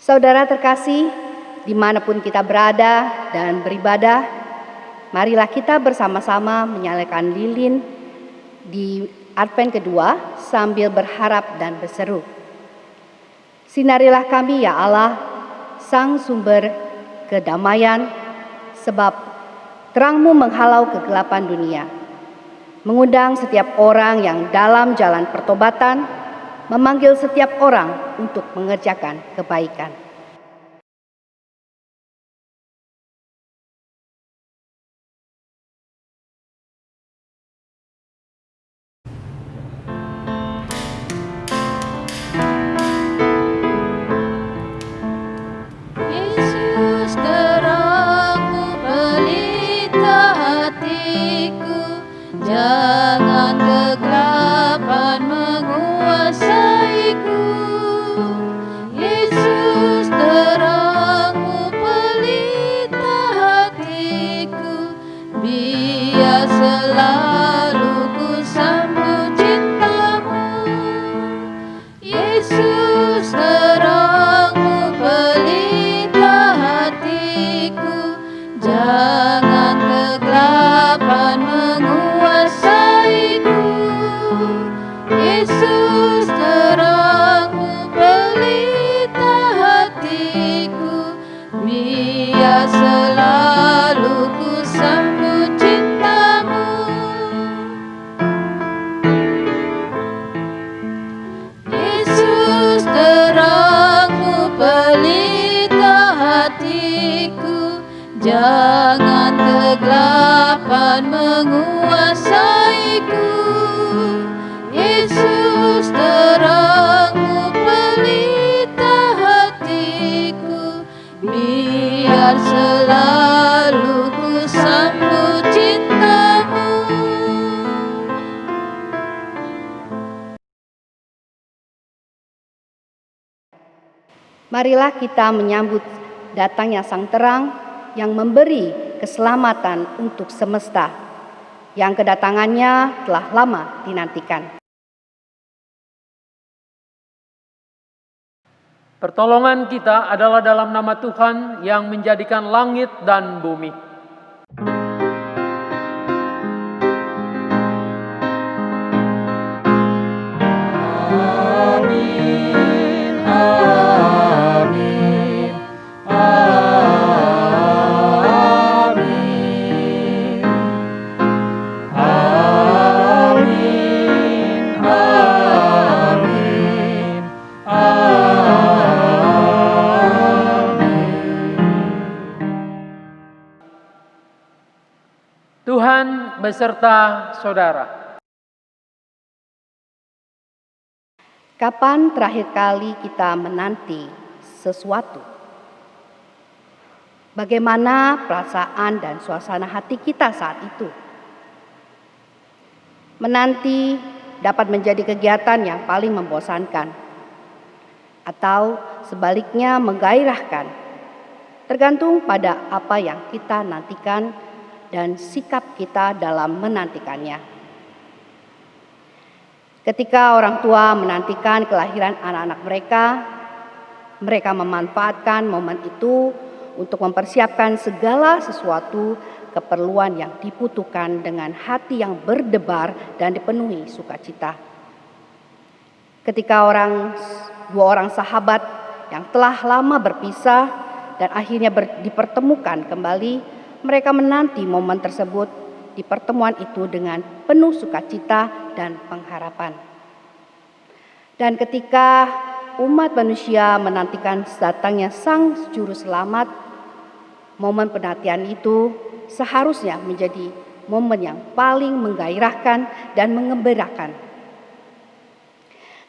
Saudara terkasih, dimanapun kita berada dan beribadah, marilah kita bersama-sama menyalakan lilin di Advent kedua sambil berharap dan berseru. Sinarilah kami ya Allah, Sang Sumber kedamaian, sebab terang-Mu menghalau kegelapan dunia. Mengundang setiap orang yang dalam jalan pertobatan, memanggil setiap orang untuk mengerjakan kebaikan. Yesus, terang-Mu pelita hatiku, jangan kegelapan menguasaiku. Yesus, terang-Mu pelita hatiku, biar selalu ku sambut cinta-Mu. Yesus, terang-Mu pelita hatiku, jangan kegelapan menguasaiku. Yesus, terang-Mu pelita hatiku, biar selalu ku sambut cinta-Mu. Yesus, terang-Mu pelita hatiku, jangan kegelapan menguasaiku. Yesus, terang-Mu pelita hatiku, biar selalu ku sambut cinta-Mu. Marilah kita menyambut datangnya Sang Terang yang memberi keselamatan untuk semesta, yang kedatangannya telah lama dinantikan. Pertolongan kita adalah dalam nama Tuhan yang menjadikan langit dan bumi. Amin, amin, amin, amin, amin, Tuhan beserta saudara. Kapan terakhir kali kita menanti sesuatu? Bagaimana perasaan dan suasana hati kita saat itu? Menanti dapat menjadi kegiatan yang paling membosankan, atau sebaliknya menggairahkan, tergantung pada apa yang kita nantikan dan sikap kita dalam menantikannya. Ketika orang tua menantikan kelahiran anak-anak mereka memanfaatkan momen itu untuk mempersiapkan segala sesuatu keperluan yang dibutuhkan dengan hati yang berdebar dan dipenuhi sukacita. Ketika dua orang sahabat yang telah lama berpisah dan akhirnya dipertemukan kembali, mereka menanti momen tersebut di pertemuan itu dengan penuh sukacita dan pengharapan. Dan ketika umat manusia menantikan datangnya Sang Juru Selamat, momen penantian itu seharusnya menjadi momen yang paling menggairahkan dan mengembirakan.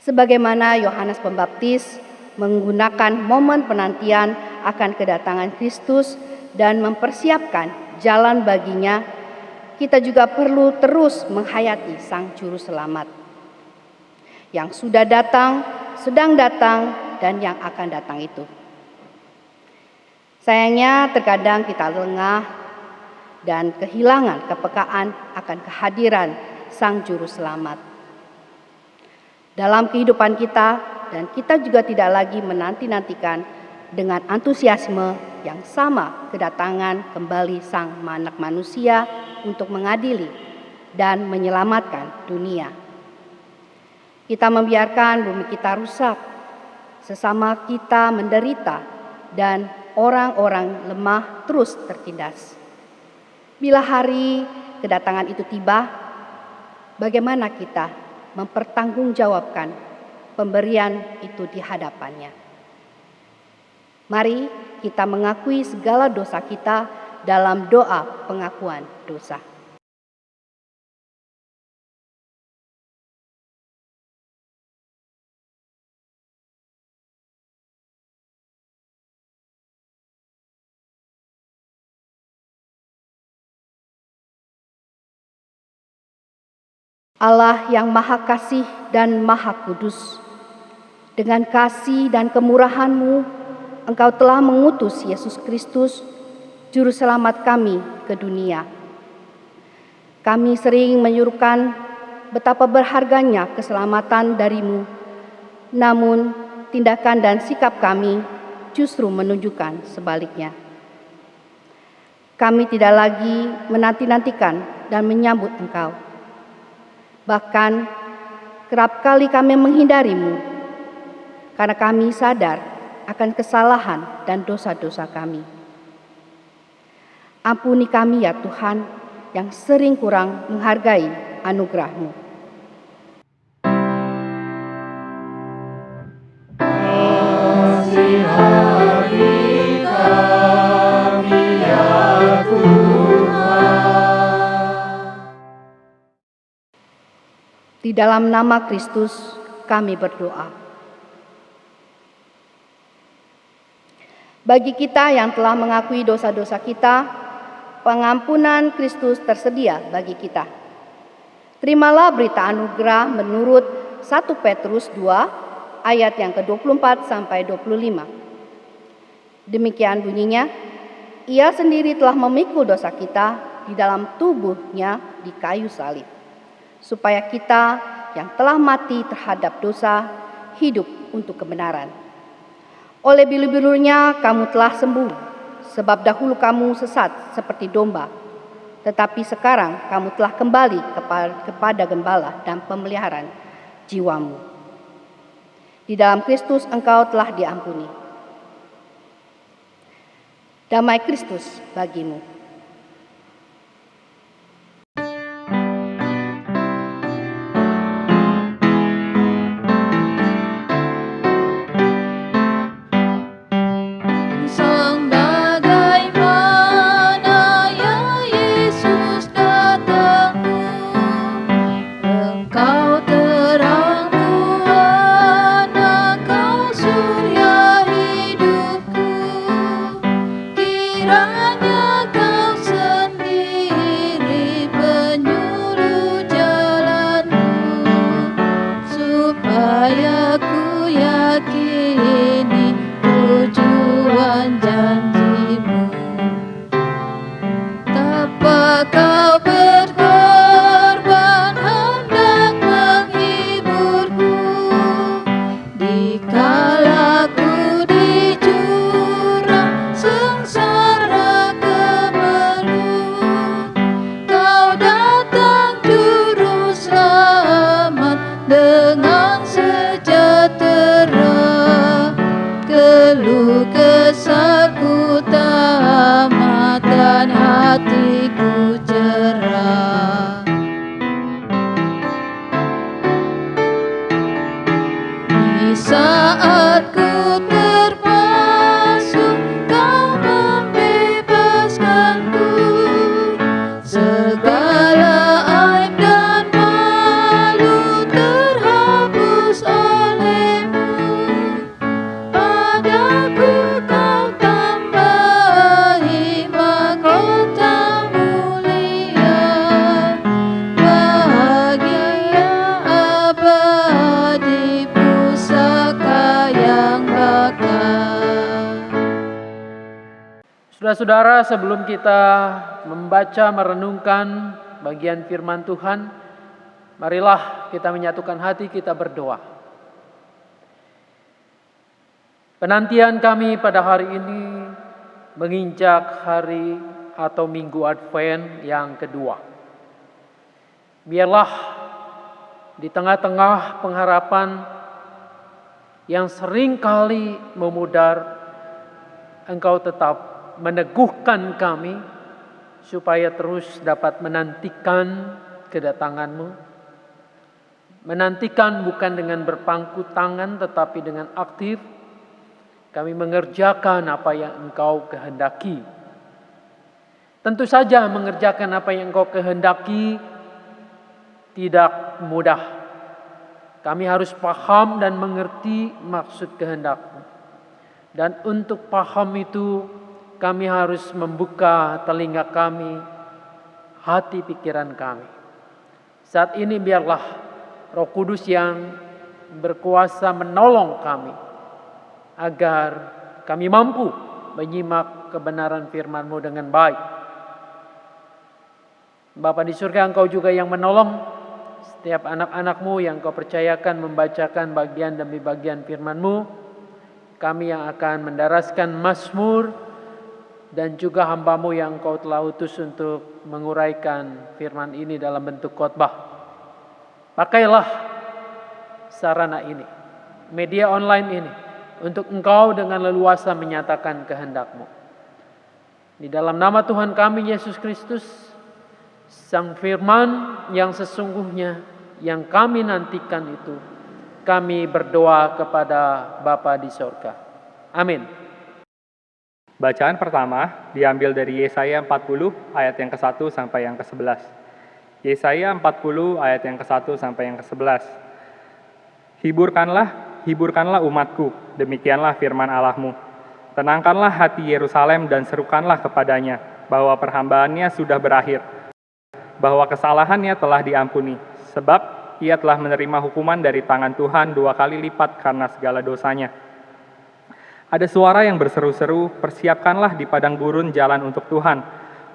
Sebagaimana Yohanes Pembaptis menggunakan momen penantian akan kedatangan Kristus dan mempersiapkan jalan baginya, kita juga perlu terus menghayati Sang Juru Selamat yang sudah datang, sedang datang, dan yang akan datang itu. Sayangnya terkadang kita lengah dan kehilangan kepekaan akan kehadiran Sang Juru Selamat. Dalam kehidupan kita, dan kita juga tidak lagi menanti-nantikan dengan antusiasme yang sama kedatangan kembali Sang Anak Manusia untuk mengadili dan menyelamatkan dunia. Kita membiarkan bumi kita rusak, sesama kita menderita, dan orang-orang lemah terus tertindas. Bila hari kedatangan itu tiba, bagaimana kita mempertanggungjawabkan pemberian itu di hadapannya? Mari kita mengakui segala dosa kita dalam doa pengakuan dosa. Allah yang Maha Kasih dan Maha Kudus, dengan kasih dan kemurahan-Mu, Engkau telah mengutus Yesus Kristus, Juru Selamat kami ke dunia. Kami sering menyuruhkan betapa berharganya keselamatan dari-Mu, namun tindakan dan sikap kami justru menunjukkan sebaliknya. Kami tidak lagi menanti-nantikan dan menyambut Engkau. Bahkan kerap kali kami menghindari-Mu, karena kami sadar akan kesalahan dan dosa-dosa kami. Ampuni kami ya Tuhan, yang sering kurang menghargai anugerah-Mu. Kasihani kami ya Tuhan. Di dalam nama Kristus kami berdoa. Bagi kita yang telah mengakui dosa-dosa kita, pengampunan Kristus tersedia bagi kita. Terimalah berita anugerah menurut 1 Petrus 2 ayat yang ke-24 sampai 25. Demikian bunyinya, Ia sendiri telah memikul dosa kita di dalam tubuhnya di kayu salib, supaya kita yang telah mati terhadap dosa hidup untuk kebenaran. Oleh bilu-bilunya kamu telah sembuh, sebab dahulu kamu sesat seperti domba, tetapi sekarang kamu telah kembali kepada gembala dan pemeliharaan jiwamu. Di dalam Kristus engkau telah diampuni. Damai Kristus bagimu. Saudara-saudara, sebelum kita membaca merenungkan bagian firman Tuhan, marilah kita menyatukan hati, kita berdoa. Penantian kami pada hari ini menginjak hari atau minggu Advent yang kedua. Biarlah di tengah-tengah pengharapan yang sering kali memudar, Engkau tetap meneguhkan kami supaya terus dapat menantikan kedatangan-Mu. Menantikan bukan dengan berpangku tangan tetapi dengan aktif kami mengerjakan apa yang Engkau kehendaki. Tentu saja mengerjakan apa yang Engkau kehendaki tidak mudah. Kami harus paham dan mengerti maksud kehendak-Mu. Dan untuk paham itu kami harus membuka telinga kami, hati pikiran kami. Saat ini biarlah Roh Kudus yang berkuasa menolong kami agar kami mampu menyimak kebenaran firman-Mu dengan baik. Bapa di surga, Engkau juga yang menolong setiap anak-anak-Mu yang Kau percayakan membacakan bagian demi bagian firman-Mu. Kami yang akan mendaraskan Mazmur dan juga hamba-Mu yang Kau telah utus untuk menguraikan firman ini dalam bentuk khotbah. Pakailah sarana ini, media online ini, untuk Engkau dengan leluasa menyatakan kehendak-Mu. Di dalam nama Tuhan kami Yesus Kristus, Sang Firman yang sesungguhnya yang kami nantikan itu, kami berdoa kepada Bapa di sorga. Amin. Bacaan pertama diambil dari Yesaya 40 ayat yang ke-1 sampai yang ke-11. Yesaya 40 ayat yang ke-1 sampai yang ke-11. Hiburkanlah umatku, demikianlah firman Allahmu. Tenangkanlah hati Yerusalem dan serukanlah kepadanya, bahwa perhambaannya sudah berakhir, bahwa kesalahannya telah diampuni, sebab ia telah menerima hukuman dari tangan Tuhan 2 kali lipat karena segala dosanya. Ada suara yang berseru-seru, persiapkanlah di padang gurun jalan untuk Tuhan,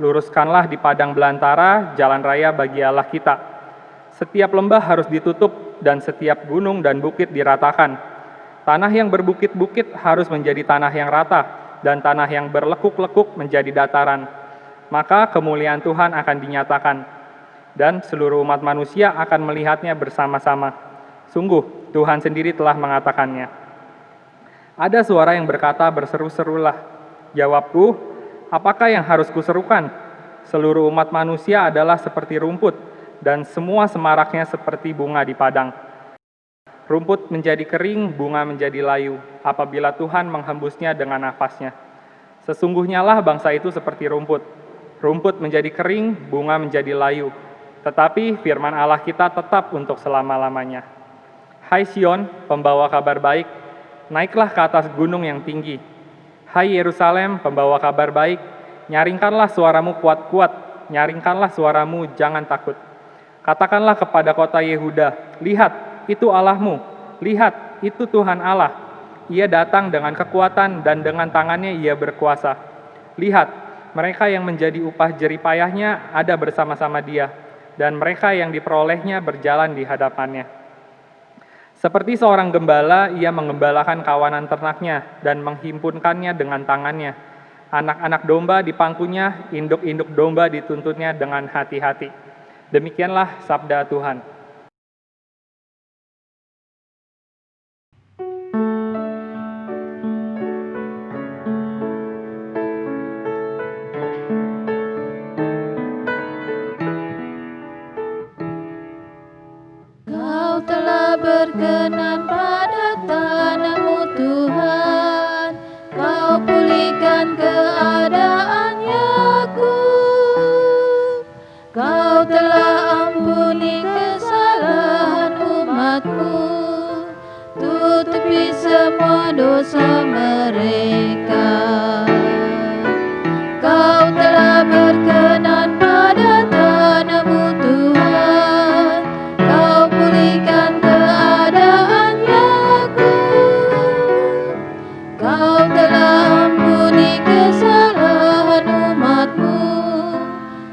luruskanlah di padang belantara jalan raya bagi Allah kita. Setiap lembah harus ditutup dan setiap gunung dan bukit diratakan. Tanah yang berbukit-bukit harus menjadi tanah yang rata dan tanah yang berlekuk-lekuk menjadi dataran. Maka kemuliaan Tuhan akan dinyatakan dan seluruh umat manusia akan melihatnya bersama-sama. Sungguh Tuhan sendiri telah mengatakannya. Ada suara yang berkata, berseru-serulah. Jawabku, apakah yang harus kuserukan? Seluruh umat manusia adalah seperti rumput, dan semua semaraknya seperti bunga di padang. Rumput menjadi kering, bunga menjadi layu, apabila Tuhan menghembusnya dengan nafasnya. Sesungguhnya lah bangsa itu seperti rumput. Rumput menjadi kering, bunga menjadi layu. Tetapi firman Allah kita tetap untuk selama-lamanya. Hai Sion, pembawa kabar baik, naiklah ke atas gunung yang tinggi. Hai Yerusalem, pembawa kabar baik, nyaringkanlah suaramu kuat-kuat, nyaringkanlah suaramu, jangan takut. Katakanlah kepada kota Yehuda, lihat, itu Allahmu, lihat, itu Tuhan Allah. Ia datang dengan kekuatan dan dengan tangannya ia berkuasa. Lihat, mereka yang menjadi upah jeripayahnya ada bersama-sama dia, dan mereka yang diperolehnya berjalan di hadapannya. Seperti seorang gembala, ia menggembalakan kawanan ternaknya dan menghimpunkannya dengan tangannya. Anak-anak domba di pangkunya, induk-induk domba dituntutnya dengan hati-hati. Demikianlah sabda Tuhan. Kau telah berkenan pada tanah-Mu Tuhan, Kau pulihkan keadaan Yakub. Kau telah ampuni kesalahan umat-Mu, tutupi semua dosa mereka. Kau telah berkenan pada tanah-Mu Tuhan, Kau pulihkan keadaan Yakub. Kau telah ampuni kesalahan umat-Mu,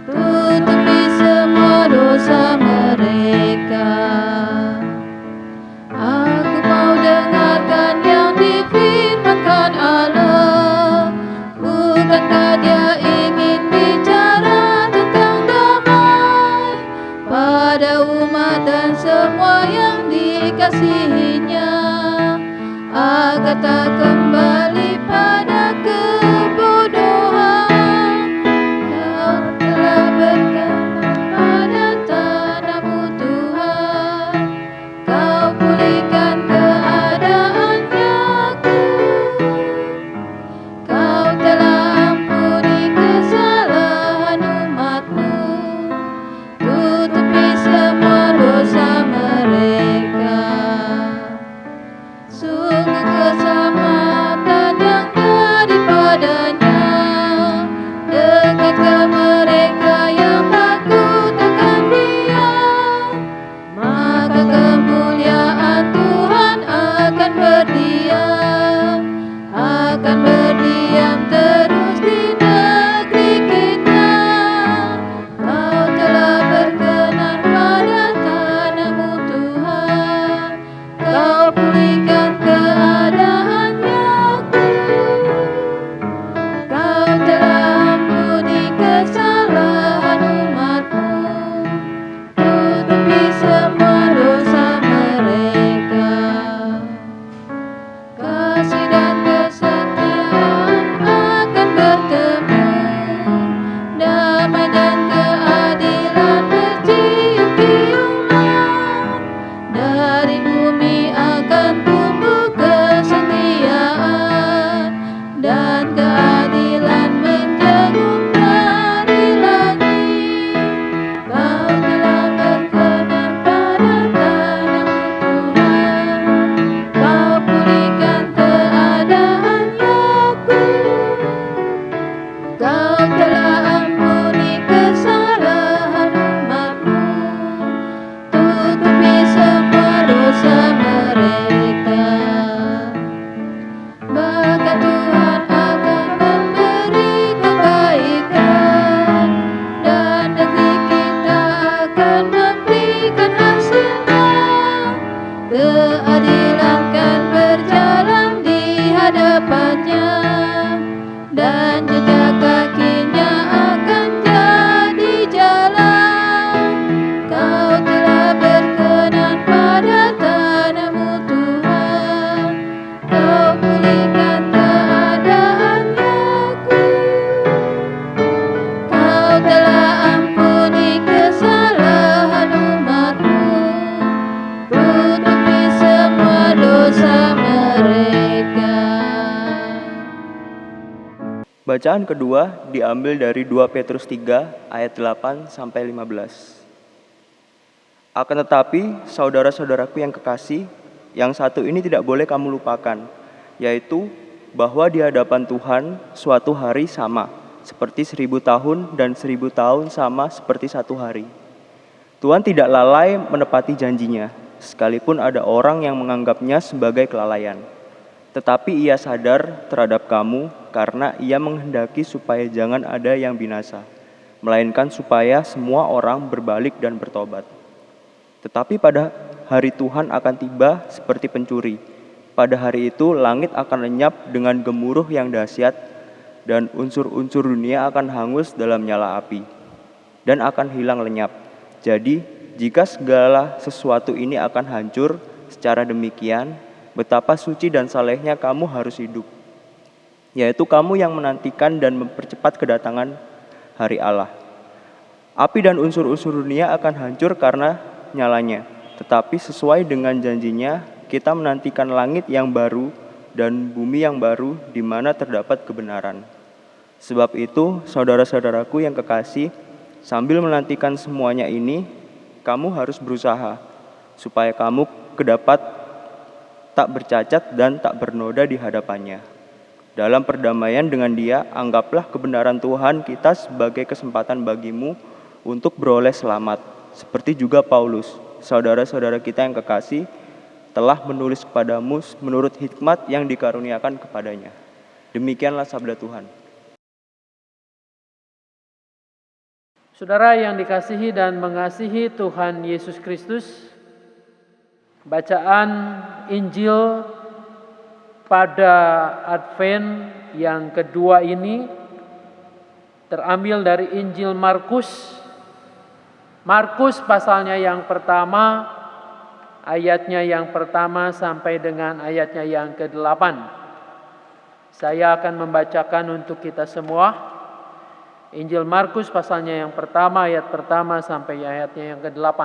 tutupi semua dosa mereka. Aku mau dengarkan yang difirmankan dikasihinya, agar tak kembali pada kebodohan. Kau telah berkenan pada tanahmu Tuhan, Kau pulihkan keadaan Yakub. Kau telah ampuni kesalahan umat-Mu, tutupi semua dosa mereka. Sungguh keselamatan yang daripadanya dekat ke mereka yang takut akan Dia. Maka kemuliaan Tuhan akan berdiam terus di negeri kita. Kau telah berkenan pada tanahmu Tuhan, Kau pulihkan keadaan Yakub. Kau telah ampuni kesalahan umat-Mu, tutupi semua dosa mereka. Kasih dan kesetiaan akan bertemu, damai dan keadilan bercium-ciuman. Dari bumi akan tumbuh kesetiaan, dan keadilan menjenguk dari langit. Kau telah berkenan pada tanahmu Tuhan, Kau pulihkan keadaan Yakub. Kau telah ampuni kesalahan umat-Mu, tutupi semua dosa mereka. Maka Tuhan akan memberi kebaikan, dan negeri kita akan memberikan hasilnya. Keadilan kan berjalan di hadapannya, dan jejak kakinya akan jadi jalan. Kau telah berkenan pada tanahmu Tuhan, Kau pulihkan keadaan Yakub. Kau telah ampuni kesalahan umat-Mu, tutupi semua dosa mereka. Bacaan kedua diambil dari 2 Petrus 3 ayat 8 sampai 15. Akan tetapi, saudara-saudaraku yang kekasih, yang satu ini tidak boleh kamu lupakan, yaitu bahwa di hadapan Tuhan suatu hari sama seperti 1000 tahun, dan 1000 tahun sama seperti satu hari. Tuhan tidak lalai menepati janjinya, sekalipun ada orang yang menganggapnya sebagai kelalaian. Tetapi Ia sadar terhadap kamu, karena Ia menghendaki supaya jangan ada yang binasa, melainkan supaya semua orang berbalik dan bertobat. Tetapi pada hari Tuhan akan tiba seperti pencuri. Pada hari itu langit akan lenyap dengan gemuruh yang dahsyat, dan unsur-unsur dunia akan hangus dalam nyala api, dan akan hilang lenyap. Jadi, jika segala sesuatu ini akan hancur secara demikian, betapa suci dan salehnya kamu harus hidup, yaitu kamu yang menantikan dan mempercepat kedatangan hari Allah. Api dan unsur-unsur dunia akan hancur karena nyalanya, tetapi sesuai dengan janjinya, kita menantikan langit yang baru dan bumi yang baru di mana terdapat kebenaran. Sebab itu, saudara-saudaraku yang kekasih, sambil menantikan semuanya ini, kamu harus berusaha supaya kamu kedapat tak bercacat dan tak bernoda di hadapannya. Dalam perdamaian dengan Dia, anggaplah kebenaran Tuhan kita sebagai kesempatan bagimu untuk beroleh selamat. Seperti juga Paulus, saudara-saudara kita yang kekasih, telah menulis kepadamu menurut hikmat yang dikaruniakan kepadanya. Demikianlah sabda Tuhan. Saudara yang dikasihi dan mengasihi Tuhan Yesus Kristus, bacaan Injil pada Advent yang kedua ini terambil dari Injil Markus. Markus pasalnya yang pertama ayatnya yang pertama sampai dengan ayatnya yang ke-8. Saya akan membacakan untuk kita semua Injil Markus pasalnya yang pertama, ayat pertama sampai ayatnya yang ke-8.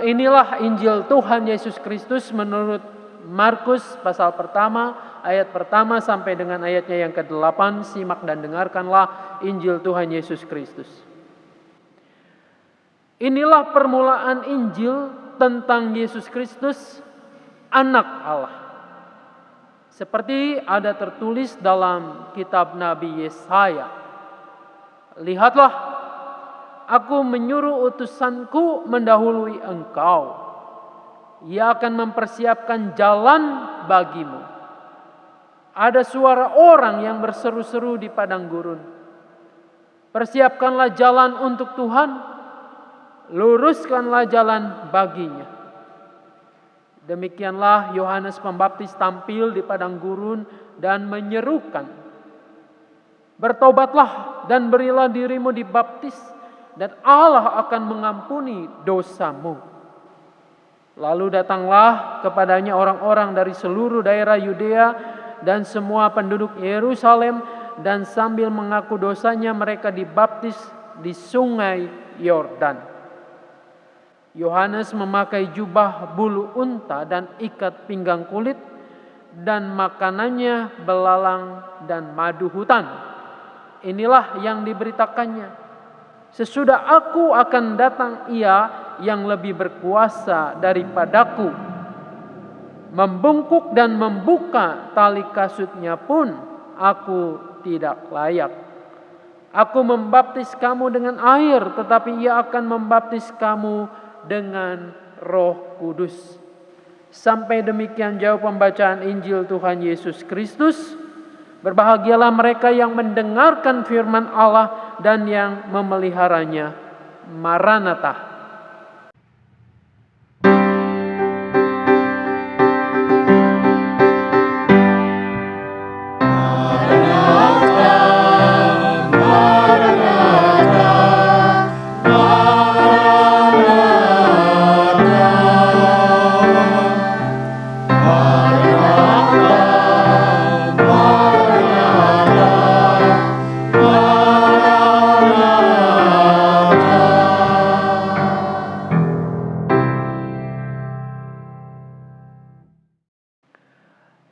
Inilah Injil Tuhan Yesus Kristus menurut Markus pasal pertama, ayat pertama sampai dengan ayatnya yang ke-8. Simak dan dengarkanlah Injil Tuhan Yesus Kristus. Inilah permulaan Injil tentang Yesus Kristus, Anak Allah. Seperti ada tertulis dalam kitab Nabi Yesaya, lihatlah, aku menyuruh utusanku mendahului engkau. Ia akan mempersiapkan jalan bagimu. Ada suara orang yang berseru-seru di padang gurun. Persiapkanlah jalan untuk Tuhan, luruskanlah jalan baginya. Demikianlah Yohanes Pembaptis tampil di padang gurun dan menyerukan, bertobatlah dan berilah dirimu dibaptis, dan Allah akan mengampuni dosamu. Lalu datanglah kepadanya orang-orang dari seluruh daerah Yudea dan semua penduduk Yerusalem, dan sambil mengaku dosanya mereka dibaptis di sungai Yordan. Yohanes memakai jubah bulu unta dan ikat pinggang kulit, dan makanannya belalang dan madu hutan. Inilah yang diberitakannya. Sesudah aku akan datang Ia yang lebih berkuasa daripadaku. Membungkuk dan membuka tali kasutnya pun aku tidak layak. Aku membaptis kamu dengan air, tetapi Ia akan membaptis kamu dengan Roh Kudus. Sampai demikian jauh pembacaan Injil Tuhan Yesus Kristus. Berbahagialah mereka yang mendengarkan firman Allah dan yang memeliharanya. Maranatha.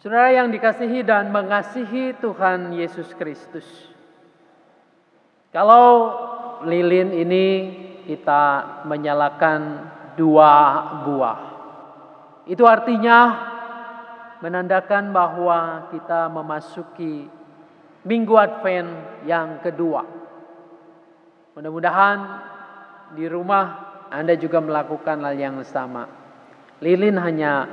Saudara yang dikasihi dan mengasihi Tuhan Yesus Kristus. Kalau lilin ini kita menyalakan 2 buah. Itu artinya menandakan bahwa kita memasuki Minggu Advent yang kedua. Mudah-mudahan di rumah Anda juga melakukan hal yang sama. Lilin hanya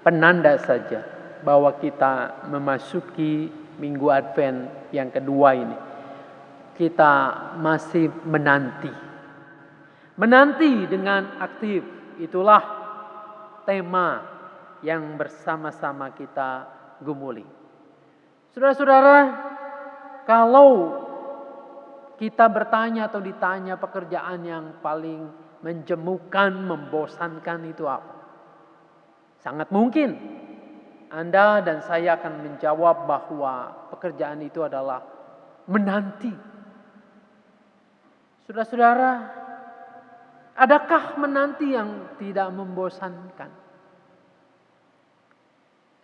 penanda saja bahwa kita memasuki Minggu Advent yang kedua ini. Kita masih menanti. Menanti dengan aktif. Itulah tema yang bersama-sama kita gumuli. Saudara-saudara, kalau kita bertanya atau ditanya pekerjaan yang paling menjemukan, membosankan itu apa? Sangat mungkin Anda dan saya akan menjawab bahwa pekerjaan itu adalah menanti. Saudara-saudara, adakah menanti yang tidak membosankan?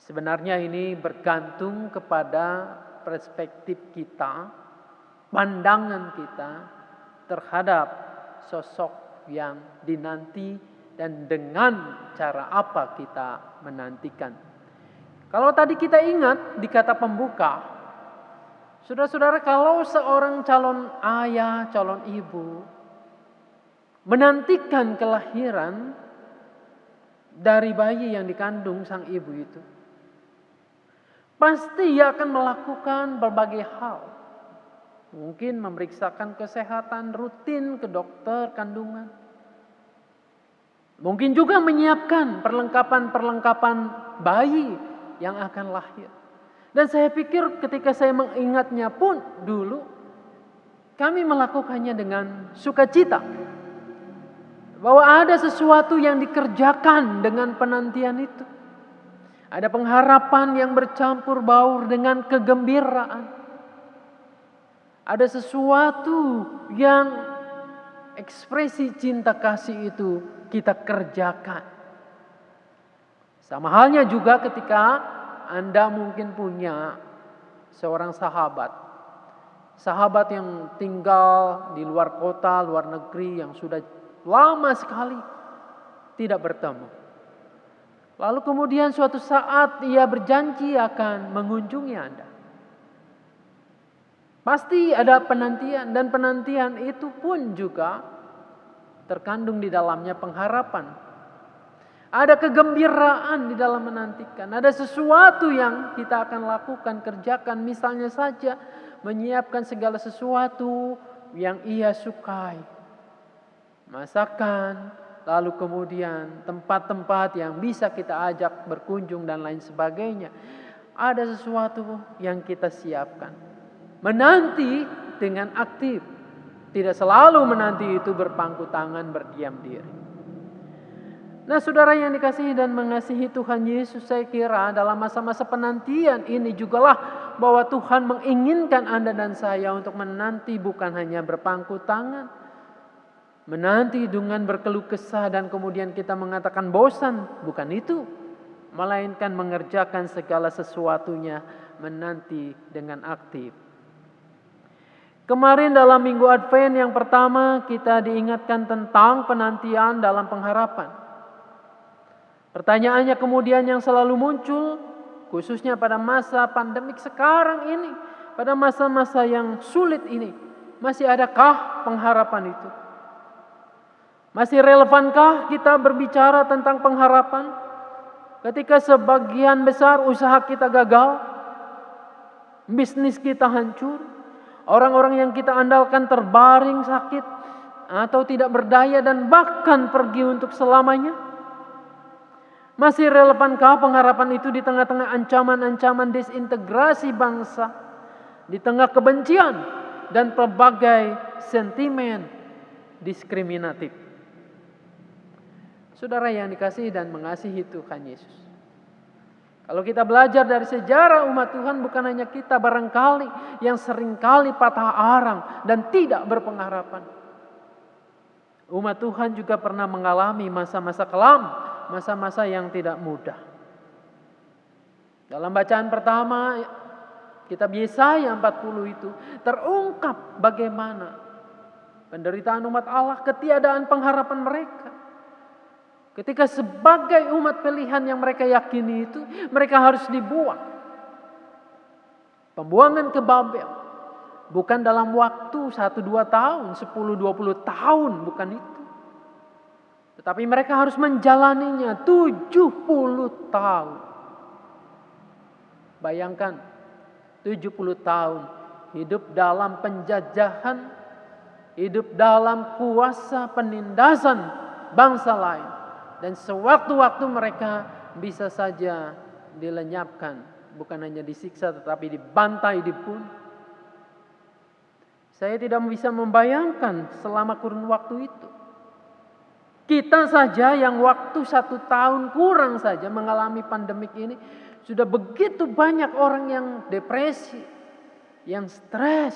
Sebenarnya ini bergantung kepada perspektif kita, pandangan kita terhadap sosok yang dinanti dan dengan cara apa kita menantikan. Kalau tadi kita ingat di kata pembuka, saudara-saudara, kalau seorang calon ayah, calon ibu menantikan kelahiran dari bayi yang dikandung sang ibu itu, pasti ia akan melakukan berbagai hal. Mungkin memeriksakan kesehatan rutin ke dokter kandungan. Mungkin juga menyiapkan perlengkapan-perlengkapan bayi yang akan lahir. Dan saya pikir ketika saya mengingatnya pun dulu, kami melakukannya dengan sukacita. Bahwa ada sesuatu yang dikerjakan dengan penantian itu. Ada pengharapan yang bercampur baur dengan kegembiraan. Ada sesuatu yang ekspresi cinta kasih itu kita kerjakan. Sama halnya juga ketika Anda mungkin punya seorang sahabat. Sahabat yang tinggal di luar kota, luar negeri, yang sudah lama sekali tidak bertemu. Lalu kemudian suatu saat ia berjanji akan mengunjungi Anda. Pasti ada penantian, dan penantian itu pun juga terkandung di dalamnya pengharapan. Ada kegembiraan di dalam menantikan. Ada sesuatu yang kita akan lakukan, kerjakan. Misalnya saja menyiapkan segala sesuatu yang ia sukai. Masakan, lalu kemudian tempat-tempat yang bisa kita ajak berkunjung dan lain sebagainya. Ada sesuatu yang kita siapkan. Menanti dengan aktif. Tidak selalu menanti itu berpangku tangan, berdiam diri. Nah, saudara yang dikasihi dan mengasihi Tuhan Yesus, saya kira dalam masa-masa penantian ini jugalah bahwa Tuhan menginginkan Anda dan saya untuk menanti, bukan hanya berpangku tangan, menanti dengan berkeluh kesah dan kemudian kita mengatakan bosan. Bukan itu. Melainkan mengerjakan segala sesuatunya, menanti dengan aktif. Kemarin dalam minggu Advent yang pertama kita diingatkan tentang penantian dalam pengharapan. Pertanyaannya kemudian yang selalu muncul, khususnya pada masa pandemik sekarang ini, pada masa-masa yang sulit ini, masih adakah pengharapan itu? Masih relevankah kita berbicara tentang pengharapan ketika sebagian besar usaha kita gagal, bisnis kita hancur, orang-orang yang kita andalkan terbaring sakit atau tidak berdaya dan bahkan pergi untuk selamanya? Masih relevankah pengharapan itu di tengah-tengah ancaman-ancaman disintegrasi bangsa, di tengah kebencian dan berbagai sentimen diskriminatif? Saudara yang dikasihi dan mengasihi Tuhan Yesus, kalau kita belajar dari sejarah umat Tuhan, bukan hanya kita barangkali yang seringkali patah arang dan tidak berpengharapan. Umat Tuhan juga pernah mengalami masa-masa kelam, masa-masa yang tidak mudah. Dalam bacaan pertama kitab Yesaya 40 itu terungkap bagaimana penderitaan umat Allah, ketiadaan pengharapan mereka. Ketika sebagai umat pilihan yang mereka yakini itu, mereka harus dibuang. Pembuangan ke Babel. Bukan dalam waktu 1-2 tahun, 10-20 tahun, bukan itu. Tetapi mereka harus menjalaninya 70 tahun. Bayangkan 70 tahun hidup dalam penjajahan, hidup dalam kuasa penindasan bangsa lain. Dan sewaktu-waktu mereka bisa saja dilenyapkan. Bukan hanya disiksa tetapi dibantai, dibunuh. Saya tidak bisa membayangkan selama kurun waktu itu. Kita saja yang waktu 1 tahun kurang saja mengalami pandemik ini, sudah begitu banyak orang yang depresi, yang stres,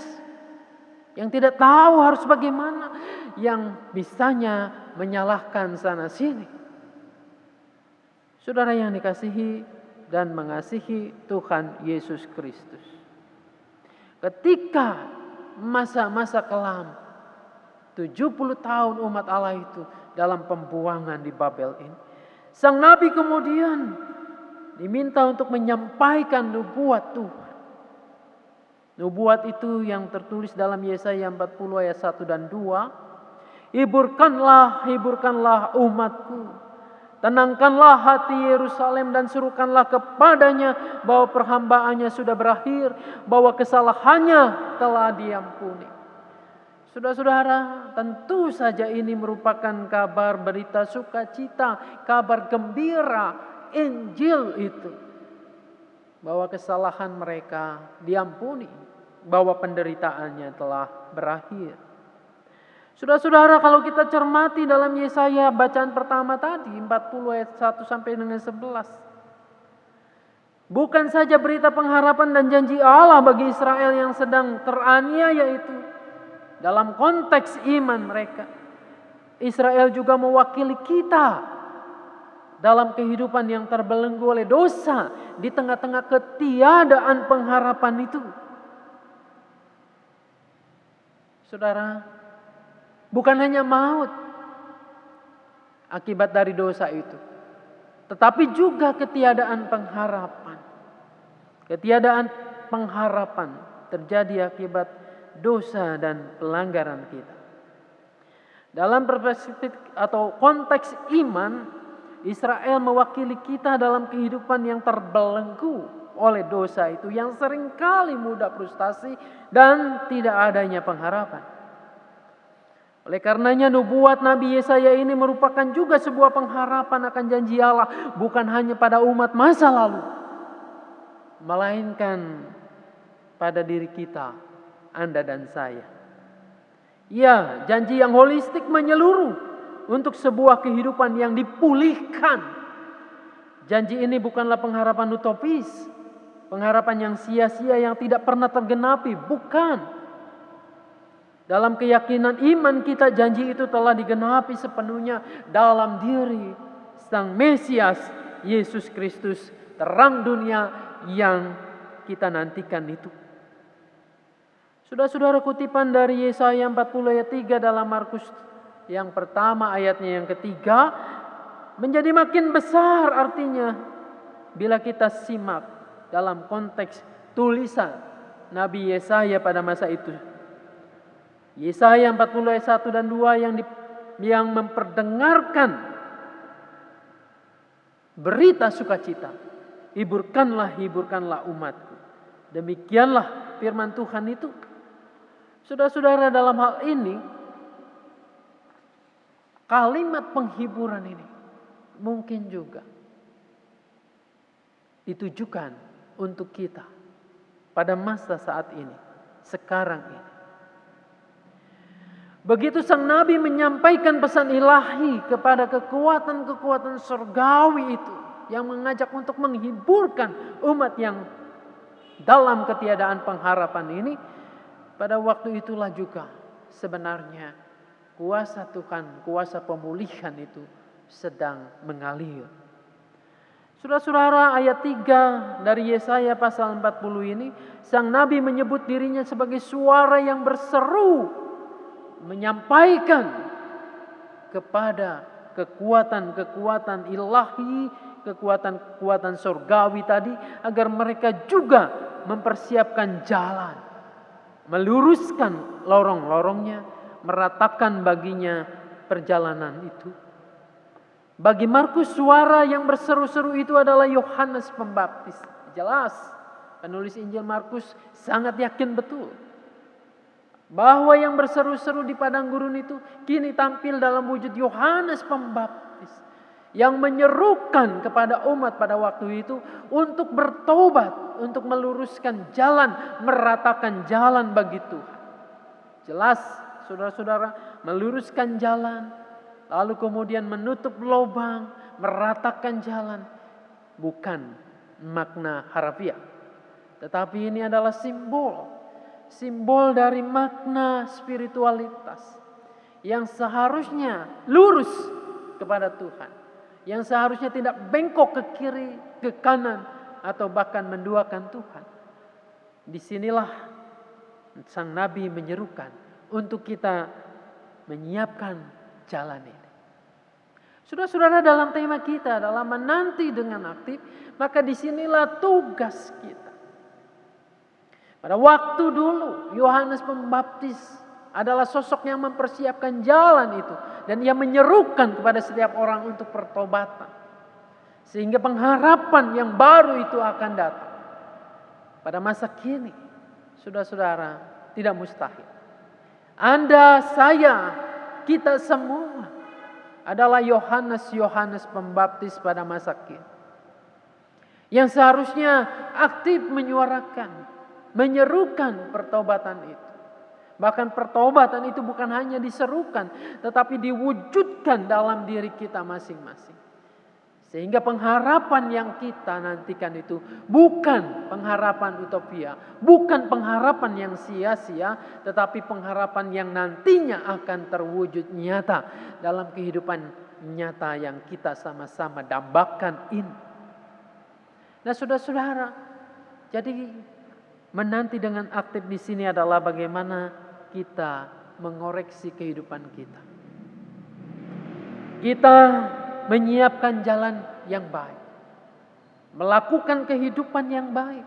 yang tidak tahu harus bagaimana, yang bisanya menyalahkan sana sini. Saudara yang dikasihi dan mengasihi Tuhan Yesus Kristus, ketika masa-masa kelam 70 tahun umat Allah itu dalam pembuangan di Babel ini, sang nabi kemudian diminta untuk menyampaikan nubuat Tuhan. Nubuat itu yang tertulis dalam Yesaya 40 ayat 1 dan 2. Hiburkanlah umatku. Tenangkanlah hati Yerusalem dan serukanlah kepadanya bahwa perhambaannya sudah berakhir, bahwa kesalahannya telah diampuni. Saudara-saudara, tentu saja ini merupakan kabar berita sukacita, kabar gembira, Injil itu. Bahwa kesalahan mereka diampuni, bahwa penderitaannya telah berakhir. Saudara-saudara, kalau kita cermati dalam Yesaya bacaan pertama tadi 40 ayat 1 sampai dengan 11. Bukan saja berita pengharapan dan janji Allah bagi Israel yang sedang teraniaya itu dalam konteks iman mereka. Israel juga mewakili kita dalam kehidupan yang terbelenggu oleh dosa di tengah-tengah ketiadaan pengharapan itu. Saudara, bukan hanya maut akibat dari dosa itu, tetapi juga ketiadaan pengharapan. Ketiadaan pengharapan terjadi akibat dosa dan pelanggaran kita. Dalam perspektif atau konteks iman, Israel mewakili kita dalam kehidupan yang terbelenggu oleh dosa itu, yang seringkali mudah frustasi dan tidak adanya pengharapan. Oleh karenanya nubuat Nabi Yesaya ini merupakan juga sebuah pengharapan akan janji Allah, bukan hanya pada umat masa lalu, melainkan pada diri kita, Anda dan saya. Ya, janji yang holistik menyeluruh untuk sebuah kehidupan yang dipulihkan. Janji ini bukanlah pengharapan utopis, pengharapan yang sia-sia yang tidak pernah tergenapi, bukan. Dalam keyakinan iman kita, janji itu telah digenapi sepenuhnya dalam diri Sang Mesias, Yesus Kristus, terang dunia yang kita nantikan itu. Saudara-saudara, kutipan dari Yesaya 40 ayat 3 dalam Markus yang pertama ayatnya yang ketiga menjadi makin besar artinya bila kita simak dalam konteks tulisan Nabi Yesaya pada masa itu. Yesaya 40 ayat 1 dan 2 yang memperdengarkan berita sukacita. Hiburkanlah umatku. Demikianlah firman Tuhan itu. Saudara-saudara, dalam hal ini kalimat penghiburan ini mungkin juga ditujukan untuk kita pada masa saat ini, sekarang ini. Begitu sang Nabi menyampaikan pesan ilahi kepada kekuatan-kekuatan surgawi itu yang mengajak untuk menghiburkan umat yang dalam ketiadaan pengharapan ini, pada waktu itulah juga sebenarnya kuasa Tuhan, kuasa pemulihan itu sedang mengalir. Saudara-saudara, ayat 3 dari Yesaya pasal 40 ini, sang Nabi menyebut dirinya sebagai suara yang berseru, menyampaikan kepada kekuatan-kekuatan ilahi, kekuatan-kekuatan surgawi tadi, agar mereka juga mempersiapkan jalan, meluruskan lorong-lorongnya, meratakan baginya perjalanan itu. Bagi Markus, suara yang berseru-seru itu adalah Yohanes Pembaptis. Jelas, penulis Injil Markus sangat yakin betul bahwa yang berseru-seru di padang gurun itu kini tampil dalam wujud Yohanes Pembaptis yang menyerukan kepada umat pada waktu itu untuk bertobat, untuk meluruskan jalan, meratakan jalan bagi Tuhan. Jelas, saudara-saudara, meluruskan jalan, lalu kemudian menutup lubang, meratakan jalan, bukan makna harafiah, tetapi ini adalah simbol dari makna spiritualitas yang seharusnya lurus kepada Tuhan, yang seharusnya tidak bengkok ke kiri, ke kanan, atau bahkan menduakan Tuhan. Disinilah sang Nabi menyerukan untuk kita menyiapkan jalan ini. Saudara-saudara, dalam tema kita adalah menanti dengan aktif, maka disinilah tugas kita. Pada waktu dulu Yohanes Pembaptis adalah sosok yang mempersiapkan jalan itu, dan ia menyerukan kepada setiap orang untuk pertobatan, sehingga pengharapan yang baru itu akan datang. Pada masa kini, saudara-saudara, tidak mustahil. Anda, saya, kita semua adalah Yohanes Pembaptis pada masa kini, yang seharusnya aktif menyuarakan, menyerukan pertobatan itu, Bahkan pertobatan itu bukan hanya diserukan, tetapi diwujudkan dalam diri kita masing-masing. Sehingga pengharapan yang kita nantikan itu bukan pengharapan utopia, bukan pengharapan yang sia-sia, tetapi pengharapan yang nantinya akan terwujud nyata dalam kehidupan nyata yang kita sama-sama dambakan ini. Nah, saudara-saudara, jadi menanti dengan aktif di sini adalah bagaimana kita mengoreksi kehidupan kita. Kita menyiapkan jalan yang baik, melakukan kehidupan yang baik,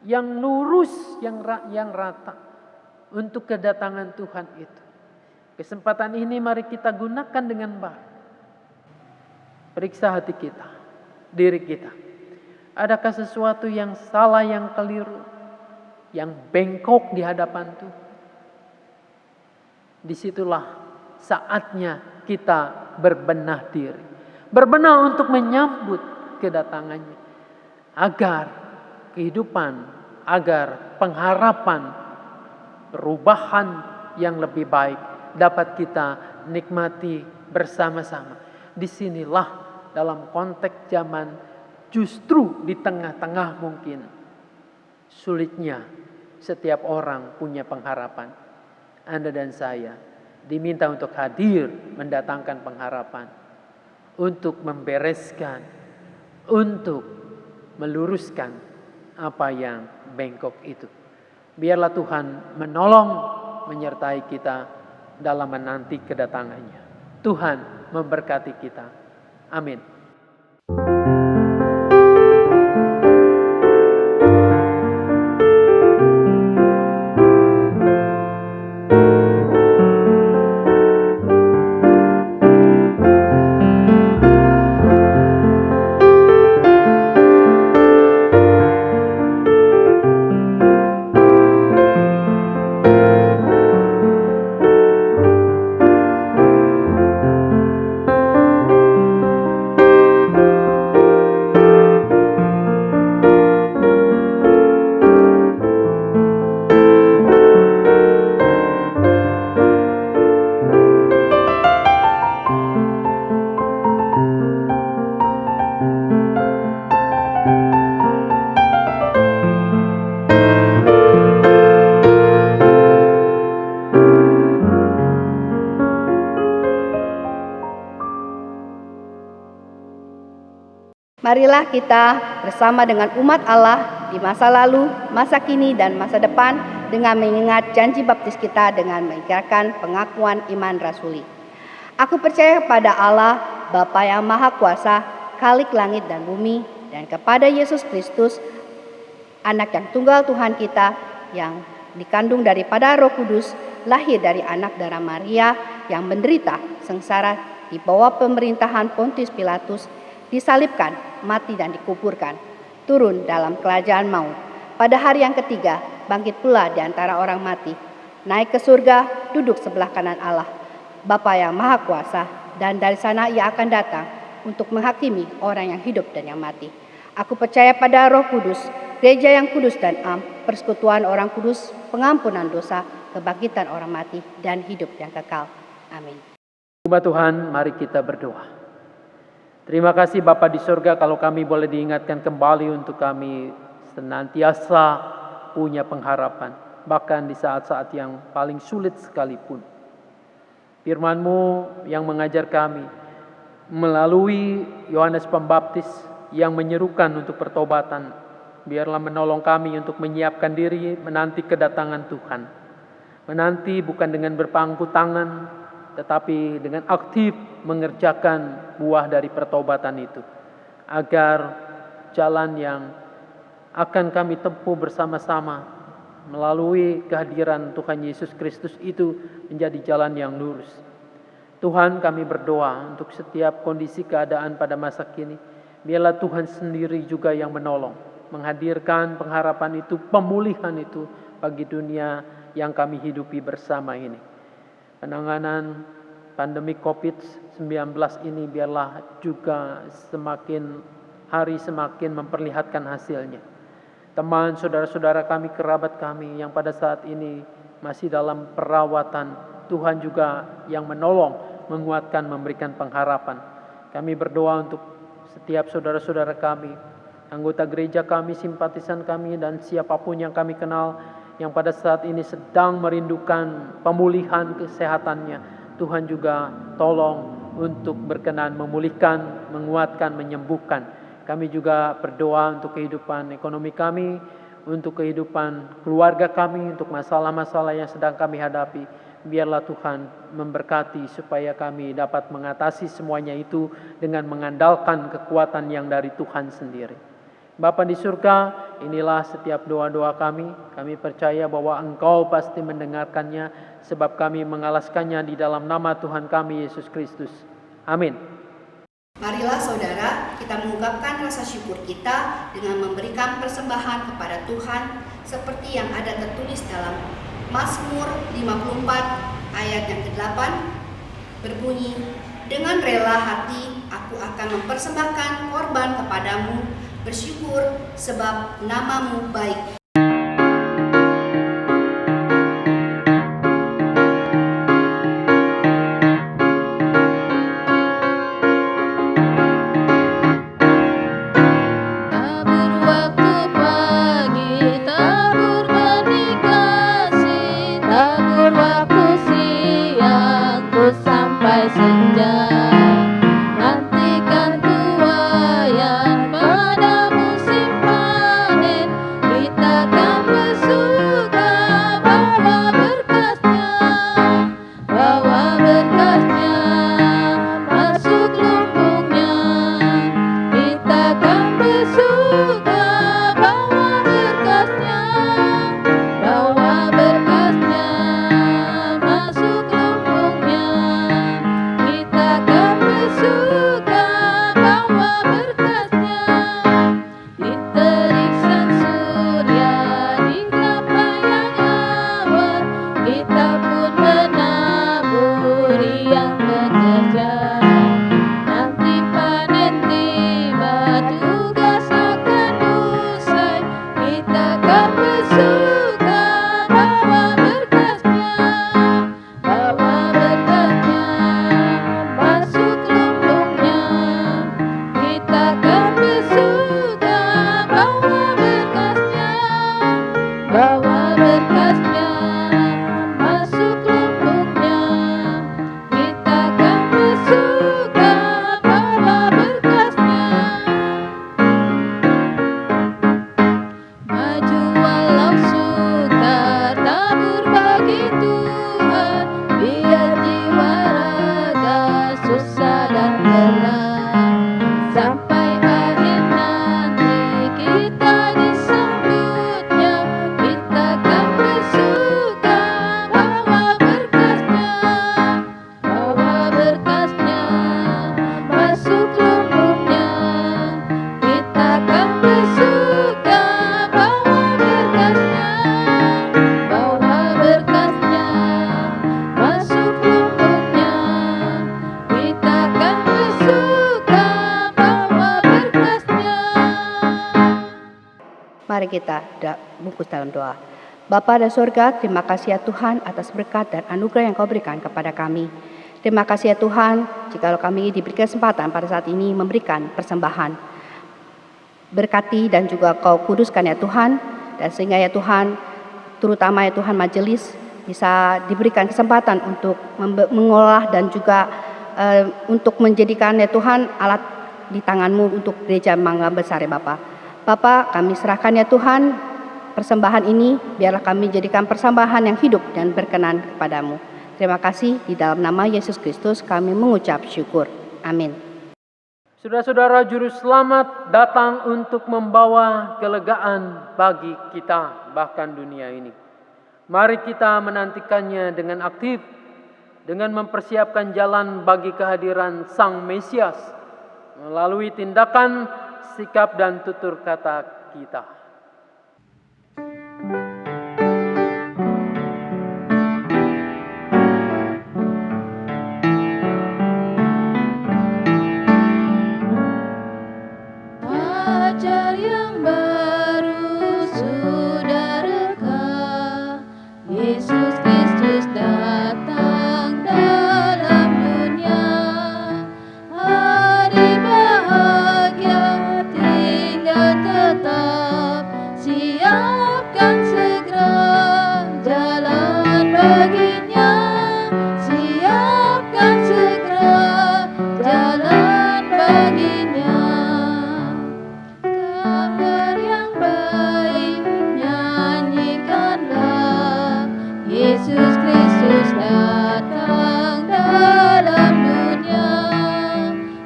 yang lurus, yang rata untuk kedatangan Tuhan itu. Kesempatan ini mari kita gunakan dengan baik. Periksa hati kita, diri kita. Adakah sesuatu yang salah, yang keliru, yang bengkok di hadapan Tuhan? Disitulah saatnya kita berbenah diri. Berbenah untuk menyambut kedatangannya. Agar kehidupan, agar pengharapan, perubahan yang lebih baik dapat kita nikmati bersama-sama. Disinilah dalam konteks zaman justru di tengah-tengah mungkin sulitnya setiap orang punya pengharapan. Anda dan saya diminta untuk hadir mendatangkan pengharapan, untuk membereskan, untuk meluruskan apa yang bengkok itu. Biarlah Tuhan menolong, menyertai kita dalam menanti kedatangannya. Tuhan memberkati kita. Amin. Marilah kita bersama dengan umat Allah di masa lalu, masa kini, dan masa depan dengan mengingat janji baptis kita dengan mengikrarkan pengakuan iman rasuli. Aku percaya kepada Allah, Bapa yang Maha Kuasa, Khalik langit dan bumi, dan kepada Yesus Kristus, Anak yang tunggal Tuhan kita, yang dikandung daripada Roh Kudus, lahir dari anak darah Maria, yang menderita sengsara di bawah pemerintahan Pontius Pilatus, disalibkan, mati dan dikuburkan, turun dalam kerajaan maut. Pada hari yang ketiga, bangkit pula di antara orang mati, naik ke surga, duduk sebelah kanan Allah, Bapa yang Maha Kuasa, dan dari sana Ia akan datang untuk menghakimi orang yang hidup dan yang mati. Aku percaya pada Roh Kudus, gereja yang kudus dan am, persekutuan orang kudus, pengampunan dosa, kebangkitan orang mati, dan hidup yang kekal. Amin. Umat Tuhan, mari kita berdoa. Terima kasih Bapa di surga kalau kami boleh diingatkan kembali untuk kami senantiasa punya pengharapan. Bahkan di saat-saat yang paling sulit sekalipun. Firman-Mu yang mengajar kami melalui Yohanes Pembaptis yang menyerukan untuk pertobatan. Biarlah menolong kami untuk menyiapkan diri menanti kedatangan Tuhan. Menanti bukan dengan berpangku tangan, tetapi dengan aktif mengerjakan buah dari pertobatan itu. Agar jalan yang akan kami tempuh bersama-sama melalui kehadiran Tuhan Yesus Kristus itu menjadi jalan yang lurus. Tuhan, kami berdoa untuk setiap kondisi keadaan pada masa kini. Biarlah Tuhan sendiri juga yang menolong, menghadirkan pengharapan itu, pemulihan itu bagi dunia yang kami hidupi bersama ini. Penanganan pandemi COVID-19 ini biarlah juga semakin hari semakin memperlihatkan hasilnya. Teman, saudara-saudara kami, kerabat kami yang pada saat ini masih dalam perawatan. Tuhan juga yang menolong, menguatkan, memberikan pengharapan. Kami berdoa untuk setiap saudara-saudara kami, anggota gereja kami, simpatisan kami, dan siapapun yang kami kenal yang pada saat ini sedang merindukan pemulihan kesehatannya. Tuhan juga tolong untuk berkenan memulihkan, menguatkan, menyembuhkan. Kami juga berdoa untuk kehidupan ekonomi kami, untuk kehidupan keluarga kami, untuk masalah-masalah yang sedang kami hadapi. Biarlah Tuhan memberkati supaya kami dapat mengatasi semuanya itu dengan mengandalkan kekuatan yang dari Tuhan sendiri. Bapa di surga, inilah setiap doa-doa kami. Kami percaya bahwa Engkau pasti mendengarkannya, sebab kami mengalaskannya di dalam nama Tuhan kami Yesus Kristus. Amin. Marilah saudara, kita mengungkapkan rasa syukur kita dengan memberikan persembahan kepada Tuhan seperti yang ada tertulis dalam Mazmur 54 ayat yang ke-8 berbunyi, "Dengan rela hati aku akan mempersembahkan korban kepadamu, bersyukur sebab namamu baik." Tabur waktu pagi, tabur benih kasih, tabur waktu siang, ku sampai senja. Nantikan tuaian pada musim panen, kita kan bersuka bawa berkasnya, masuk lumbungnya. Kita kan bersuka bawa berkasnya, masuk lumbungnya. Kita kan bersuka bawa berkasnya. Di terik sang surya, di kelapa yang awan, kita pun menaburi yang bekerja. Nanti panen tiba, tugas akan usai, kita kan bersuka bawa berkasnya, masuk lumbungnya. Kita kan bersuka bawa berkasnya, masuk lumbungnya. Kita kan bersuka bawa berkasnya. Maju walau sukar, tabur bagi Tuhan, biar jiwa raga susah dan lelah. Sampai akhir nanti kita disambutnya, kita kan bersuka bawa berkasnya, masuk lumbungnya. Kita kan bersuka bawa berkasnya, masuk lumbungnya. Kita kan bersuka bawa berkasnya. Mari kita bungkus dalam doa. Bapa di surga, terima kasih ya Tuhan atas berkat dan anugerah yang Kau berikan kepada kami. Terima kasih ya Tuhan, jikalau kami diberi kesempatan pada saat ini memberikan persembahan. Berkati dan juga Kau kuduskan ya Tuhan, dan sehingga ya Tuhan, terutama ya Tuhan majelis bisa diberikan kesempatan untuk mengolah dan juga untuk menjadikan ya Tuhan alat di tangan-Mu untuk gereja Mangga Besar ya Bapa. Bapa, kami serahkan ya Tuhan persembahan ini, biarlah kami jadikan persembahan yang hidup dan berkenan kepadamu. Terima kasih, di dalam nama Yesus Kristus kami mengucap syukur. Amin. Saudara-saudara, juru selamat datang untuk membawa kelegaan bagi kita, bahkan dunia ini. Mari kita menantikannya dengan aktif, dengan mempersiapkan jalan bagi kehadiran Sang Mesias, melalui tindakan, sikap, dan tutur kata kita. Fajar yang baru sudah reka, Yesus Kabar yang baik nyanyikanlah, Yesus Kristus datang dalam dunia.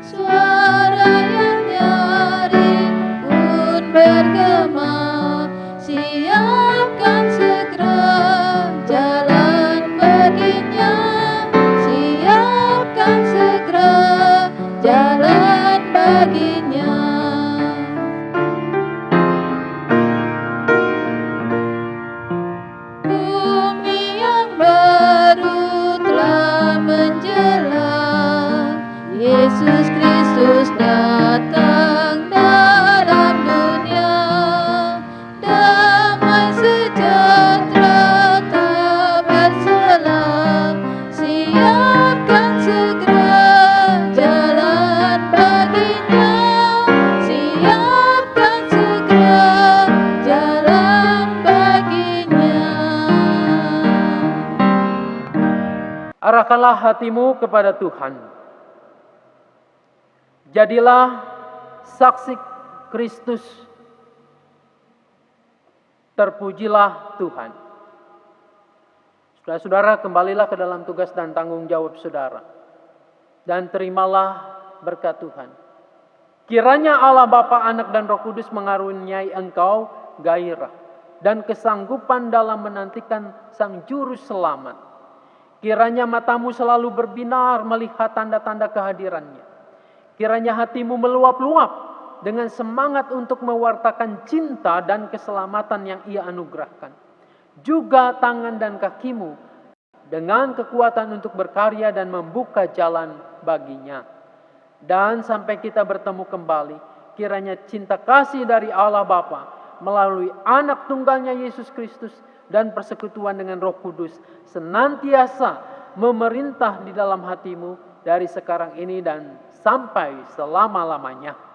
Suara yang nyaring pun bergema, siapkan segera jalan baginya. Siapkan segera jalan baginya. Bumi yang baru telah menjelang, Yesus Kristus datang dalam dunia. Damai sejahtera tak berselang, siapkan segera jalan baginya. Siapkan segera jalan baginya. Arahkanlah hatimu kepada Tuhan. Jadilah saksi Kristus. Terpujilah Tuhan. Saudara-saudara, kembalilah ke dalam tugas dan tanggung jawab saudara. Dan terimalah berkat Tuhan. Kiranya Allah Bapa, Anak dan Roh Kudus mengaruniai engkau gairah dan kesanggupan dalam menantikan Sang Juru Selamat. Kiranya matamu selalu berbinar melihat tanda-tanda kehadirannya. Kiranya hatimu meluap-luap dengan semangat untuk mewartakan cinta dan keselamatan yang Ia anugerahkan. Juga tangan dan kakimu dengan kekuatan untuk berkarya dan membuka jalan baginya. Dan sampai kita bertemu kembali, kiranya cinta kasih dari Allah Bapa melalui Anak Tunggalnya Yesus Kristus dan persekutuan dengan Roh Kudus senantiasa memerintah di dalam hatimu dari sekarang ini dan sampai selama-lamanya.